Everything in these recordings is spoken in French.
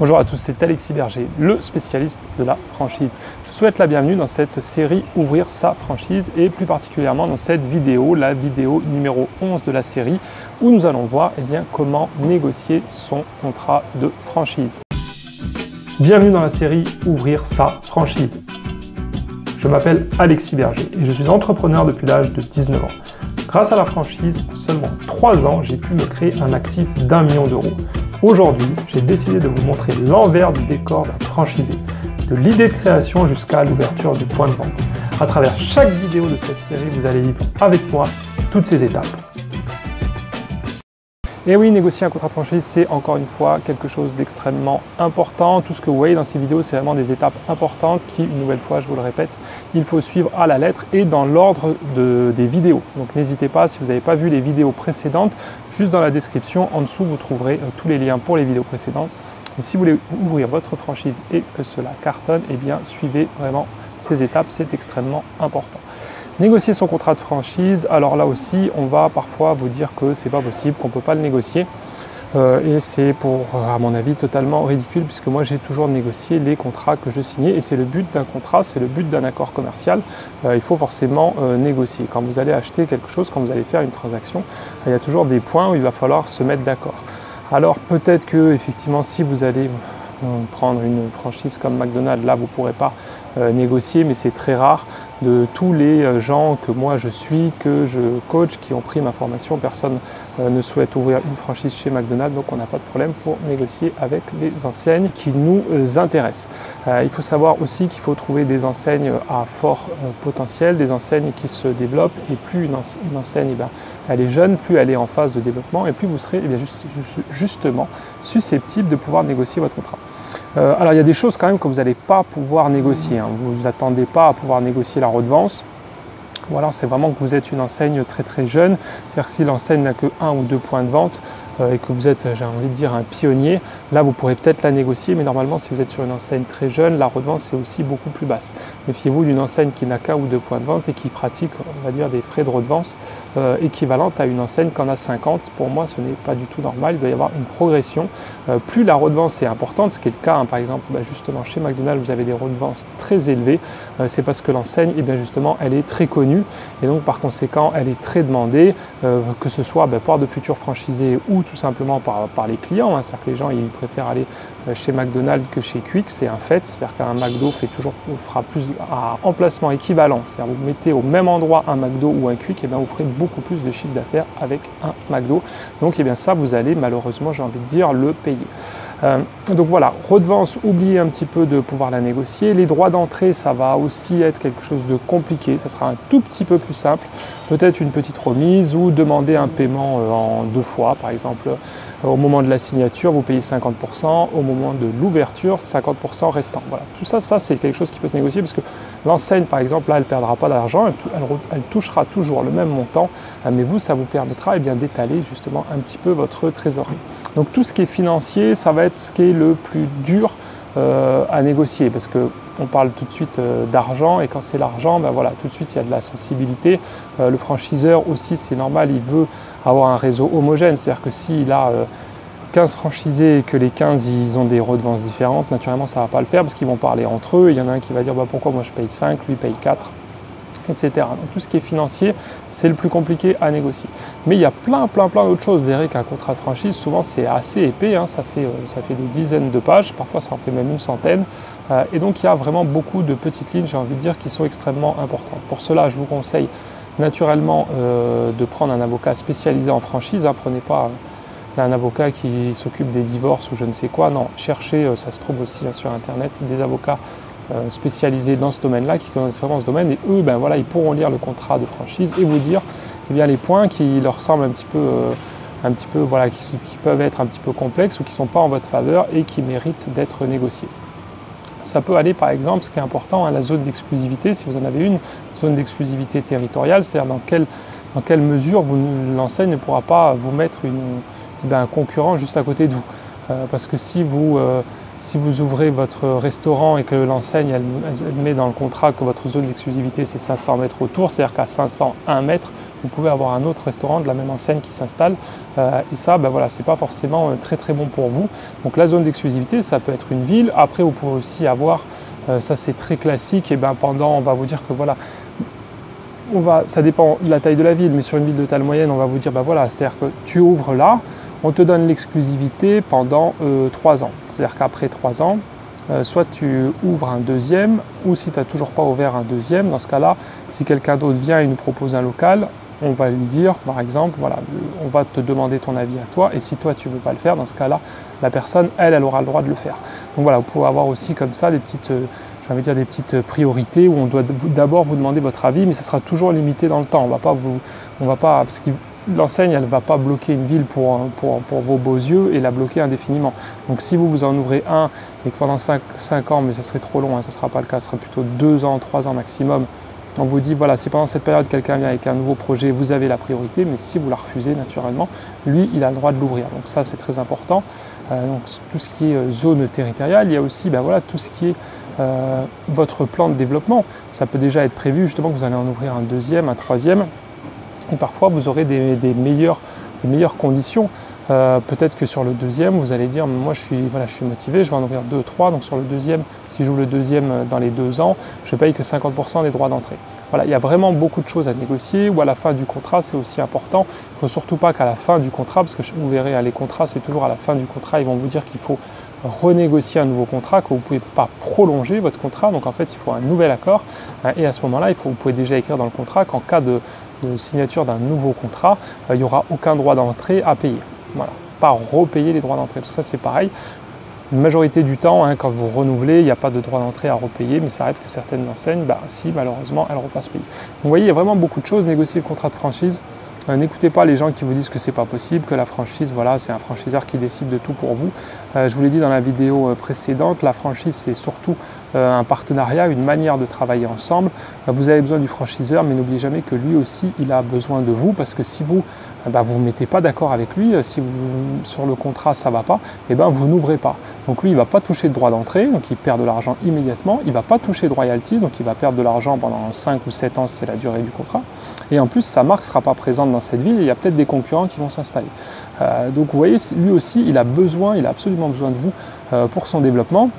Bonjour à tous, c'est Alexis Berger, le spécialiste de la franchise. Je souhaite la bienvenue dans cette série Ouvrir sa franchise et plus particulièrement dans cette vidéo, la vidéo numéro 11 de la série où nous allons voir comment négocier son contrat de franchise. Bienvenue dans la série Ouvrir sa franchise. Je m'appelle Alexis Berger et je suis entrepreneur depuis l'âge de 19 ans. Grâce à la franchise, en seulement 3 ans, j'ai pu me créer un actif d'1 million d'euros. Aujourd'hui, j'ai décidé de vous montrer l'envers du décor d'un franchisé, de l'idée de création jusqu'à l'ouverture du point de vente. À travers chaque vidéo de cette série, vous allez vivre avec moi toutes ces étapes. Et oui, négocier un contrat de franchise, c'est encore une fois quelque chose d'extrêmement important. Tout ce que vous voyez dans ces vidéos, c'est vraiment des étapes importantes qui, une nouvelle fois, je vous le répète, il faut suivre à la lettre et dans l'ordre des vidéos. Donc n'hésitez pas, si vous n'avez pas vu les vidéos précédentes, juste dans la description, en dessous, vous trouverez tous les liens pour les vidéos précédentes. Et si vous voulez ouvrir votre franchise et que cela cartonne, eh bien, suivez vraiment ces étapes, c'est extrêmement important. Négocier son contrat de franchise, alors là aussi, on va parfois vous dire que c'est pas possible, qu'on ne peut pas le négocier. Et c'est à mon avis, totalement ridicule puisque moi j'ai toujours négocié les contrats que je signais et c'est le but d'un contrat, c'est le but d'un accord commercial. Il faut forcément négocier. Quand vous allez acheter quelque chose, quand vous allez faire une transaction, il y a toujours des points où il va falloir se mettre d'accord. Alors peut-être que effectivement, si vous allez prendre une franchise comme McDonald's, là vous ne pourrez pas négocier, mais c'est très rare. De tous les gens que moi je suis, que je coach, qui ont pris ma formation, personne ne souhaite ouvrir une franchise chez McDonald's, donc on n'a pas de problème pour négocier avec les enseignes qui nous intéressent. Il faut savoir aussi qu'il faut trouver des enseignes à fort potentiel, des enseignes qui se développent, et plus une enseigne elle est jeune, plus elle est en phase de développement, et plus vous serez justement susceptible de pouvoir négocier votre contrat. Alors il y a des choses quand même que vous n'allez pas pouvoir négocier. Vous ne vous attendez pas à pouvoir négocier la redevance. Ou alors c'est vraiment que vous êtes une enseigne très très jeune. C'est-à-dire que si l'enseigne n'a que 1 ou 2 points de vente et que vous êtes, j'ai envie de dire, un pionnier, là vous pourrez peut-être la négocier, mais normalement si vous êtes sur une enseigne très jeune, la redevance est aussi beaucoup plus basse. Méfiez-vous d'une enseigne qui n'a qu'un ou 2 points de vente et qui pratique, on va dire, des frais de redevance équivalentes à une enseigne qui en a 50. Pour moi, ce n'est pas du tout normal, il doit y avoir une progression. Plus la redevance est importante, ce qui est le cas, par exemple, justement chez McDonald's, vous avez des redevances très élevées, c'est parce que l'enseigne, justement, elle est très connue et donc par conséquent, elle est très demandée, que ce soit par de futurs franchisés ou tout simplement par les clients. C'est-à-dire que les gens ils préfèrent aller chez McDonald's que chez Quick, c'est un fait. C'est-à-dire qu'un McDo fera plus à emplacement équivalent. C'est-à-dire que vous mettez au même endroit un McDo ou un Quick, vous ferez beaucoup plus de chiffre d'affaires avec un McDo. Donc ça, vous allez malheureusement, j'ai envie de dire, le payer. Donc voilà, redevance, oubliez un petit peu de pouvoir la négocier. Les droits d'entrée, ça va aussi être quelque chose de compliqué. Ça sera un tout petit peu plus simple. Peut-être une petite remise ou demander un paiement en 2 fois. Par exemple, au moment de la signature, vous payez 50%. Au moment de l'ouverture, 50% restant. Voilà, tout ça, c'est quelque chose qui peut se négocier parce que l'enseigne, par exemple, là, elle ne perdra pas d'argent. Elle touchera toujours le même montant. Mais vous, ça vous permettra d'étaler justement un petit peu votre trésorerie. Donc tout ce qui est financier, ça va être ce qui est le plus dur à négocier parce qu'on parle tout de suite d'argent et quand c'est l'argent, tout de suite il y a de la sensibilité. Le franchiseur aussi, c'est normal, il veut avoir un réseau homogène, c'est-à-dire que s'il a 15 franchisés et que les 15 ils ont des redevances différentes, naturellement ça ne va pas le faire parce qu'ils vont parler entre eux. Il y en a un qui va dire pourquoi moi je paye 5, lui paye 4. Etc. Donc tout ce qui est financier, c'est le plus compliqué à négocier. Mais il y a plein d'autres choses. Vous verrez qu'un contrat de franchise, souvent c'est assez épais, ça fait des dizaines de pages, parfois ça en fait même une centaine. Et donc il y a vraiment beaucoup de petites lignes, j'ai envie de dire, qui sont extrêmement importantes. Pour cela, je vous conseille naturellement de prendre un avocat spécialisé en franchise. Prenez pas un avocat qui s'occupe des divorces ou je ne sais quoi. Non, cherchez, ça se trouve aussi sur Internet, des avocats spécialisés dans ce domaine-là, qui connaissent vraiment ce domaine, et eux, ils pourront lire le contrat de franchise et vous dire les points qui leur semblent un petit peu qui peuvent être un petit peu complexes ou qui ne sont pas en votre faveur et qui méritent d'être négociés. Ça peut aller par exemple, ce qui est important, la zone d'exclusivité, si vous en avez une zone d'exclusivité territoriale, c'est-à-dire dans quelle mesure l'enseigne ne pourra pas vous mettre un concurrent juste à côté de vous. Parce que si vous ouvrez votre restaurant et que l'enseigne elle met dans le contrat que votre zone d'exclusivité c'est 500 mètres autour, c'est-à-dire qu'à 501 mètres, vous pouvez avoir un autre restaurant de la même enseigne qui s'installe. Et ça, ben voilà, c'est pas forcément très très bon pour vous. Donc la zone d'exclusivité, ça peut être une ville. Après, vous pouvez aussi avoir, ça c'est très classique, et ben pendant, on va vous dire que voilà, ça dépend de la taille de la ville, mais sur une ville de taille moyenne, on va vous dire, ben voilà, c'est-à-dire que tu ouvres là, on te donne l'exclusivité pendant 3 ans. C'est-à-dire qu'après 3 ans, soit tu ouvres un deuxième, ou si tu n'as toujours pas ouvert un deuxième, dans ce cas-là, si quelqu'un d'autre vient et nous propose un local, on va lui dire, par exemple, voilà, on va te demander ton avis à toi, et si toi tu ne veux pas le faire, dans ce cas-là, la personne, elle aura le droit de le faire. Donc voilà, vous pouvez avoir aussi comme ça des petites, j'ai envie de dire des petites priorités où on doit d'abord vous demander votre avis, mais ça sera toujours limité dans le temps. On va pas, parce que l'enseigne, elle ne va pas bloquer une ville pour vos beaux yeux et la bloquer indéfiniment. Donc si vous en ouvrez un et que pendant 5 ans, mais ça serait trop long, hein, ça ne sera pas le cas, ce sera plutôt 2 ans, 3 ans maximum, on vous dit, voilà, si pendant cette période quelqu'un vient avec un nouveau projet, vous avez la priorité, mais si vous la refusez, naturellement, lui, il a le droit de l'ouvrir. Donc ça, c'est très important. Donc tout ce qui est zone territoriale, il y a aussi ben voilà, tout ce qui est votre plan de développement. Ça peut déjà être prévu, justement, que vous allez en ouvrir un deuxième, un troisième, et parfois vous aurez des meilleures conditions. Peut-être que sur le deuxième, vous allez dire, moi je suis motivé, je vais en ouvrir 2, 3, donc sur le deuxième, si j'ouvre le deuxième dans les 2 ans, je ne paye que 50% des droits d'entrée. Voilà, il y a vraiment beaucoup de choses à négocier, ou à la fin du contrat, c'est aussi important. Il ne faut surtout pas qu'à la fin du contrat, parce que vous verrez, les contrats, c'est toujours à la fin du contrat, ils vont vous dire qu'il faut renégocier un nouveau contrat, que vous ne pouvez pas prolonger votre contrat, donc en fait il faut un nouvel accord, et à ce moment-là, vous pouvez déjà écrire dans le contrat qu'en cas de signature d'un nouveau contrat, il n'y aura aucun droit d'entrée à payer. Voilà, pas repayer les droits d'entrée, ça c'est pareil. La majorité du temps, hein, quand vous renouvelez, il n'y a pas de droit d'entrée à repayer, mais ça arrive que certaines enseignes, si malheureusement, elles refassent payer. Donc vous voyez, il y a vraiment beaucoup de choses. Négocier le contrat de franchise, n'écoutez pas les gens qui vous disent que c'est pas possible, que la franchise, voilà, c'est un franchiseur qui décide de tout pour vous. Je vous l'ai dit dans la vidéo précédente, la franchise c'est surtout un partenariat, une manière de travailler ensemble. Vous avez besoin du franchiseur, mais n'oubliez jamais que lui aussi, il a besoin de vous, parce que si vous vous ne mettez pas d'accord avec lui, si sur le contrat ça ne va pas, vous n'ouvrez pas. Donc lui, il ne va pas toucher de droit d'entrée, donc il perd de l'argent immédiatement. Il ne va pas toucher de royalties, donc il va perdre de l'argent pendant 5 ou 7 ans, c'est la durée du contrat. Et en plus, sa marque ne sera pas présente dans cette ville, et il y a peut-être des concurrents qui vont s'installer. Donc vous voyez, lui aussi, il a absolument besoin de vous pour son développement.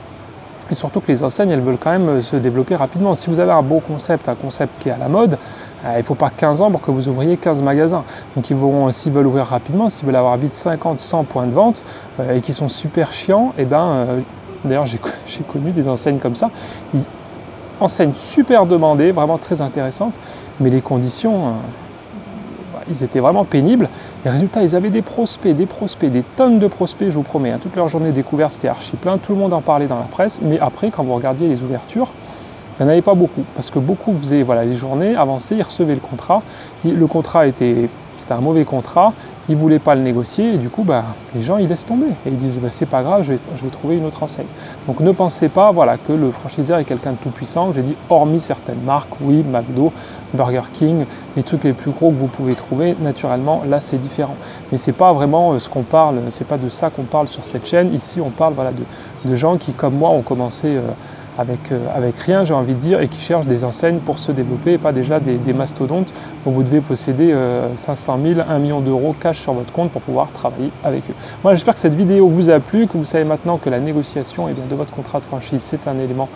Et surtout que les enseignes, elles veulent quand même se développer rapidement. Si vous avez un beau concept, un concept qui est à la mode, il ne faut pas 15 ans pour que vous ouvriez 15 magasins. Donc ils vont, s'ils veulent ouvrir rapidement, s'ils veulent avoir vite 50, 100 points de vente et qui sont super chiants, d'ailleurs j'ai connu des enseignes comme ça, enseignes super demandées, vraiment très intéressantes, mais les conditions, ils étaient vraiment pénibles. Les résultats, ils avaient des prospects, des tonnes de prospects, je vous promets. Hein. Toute leur journée découverte, c'était archi plein, tout le monde en parlait dans la presse, mais après, quand vous regardiez les ouvertures, il n'y en avait pas beaucoup, parce que beaucoup faisaient les journées, avançaient, ils recevaient le contrat. Le contrat c'était un mauvais contrat, ils ne voulaient pas le négocier, et du coup, les gens, ils laissent tomber. Et ils disent, c'est pas grave, je vais trouver une autre enseigne. Donc ne pensez pas que le franchiseur est quelqu'un de tout puissant. J'ai dit, hormis certaines marques, oui, McDo, Burger King, les trucs les plus gros que vous pouvez trouver, naturellement, là, c'est différent. Mais c'est pas vraiment ce qu'on parle, c'est pas de ça qu'on parle sur cette chaîne. Ici, on parle de gens qui, comme moi, ont commencé avec rien, j'ai envie de dire, et qui cherchent des enseignes pour se développer, et pas déjà des mastodontes où vous devez posséder 500 000, 1 million d'euros cash sur votre compte pour pouvoir travailler avec eux. Moi, j'espère que cette vidéo vous a plu, que vous savez maintenant que la négociation de votre contrat de franchise, c'est un élément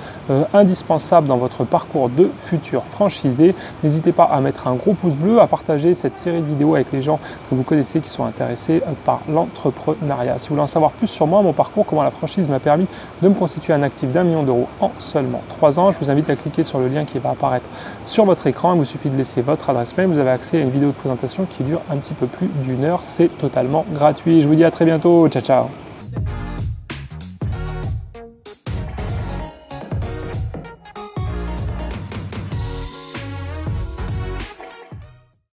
indispensable dans votre parcours de futur franchisé. N'hésitez pas à mettre un gros pouce bleu, à partager cette série de vidéos avec les gens que vous connaissez qui sont intéressés par l'entrepreneuriat. Si vous voulez en savoir plus sur moi, mon parcours, comment la franchise m'a permis de me constituer un actif d'1 million d'euros en seulement 3 ans, je vous invite à cliquer sur le lien qui va apparaître sur votre écran. Il vous suffit de laisser votre adresse mail. Vous avez accès à une vidéo de présentation qui dure un petit peu plus d'1 heure. C'est totalement gratuit. Je vous dis à très bientôt. Ciao, ciao.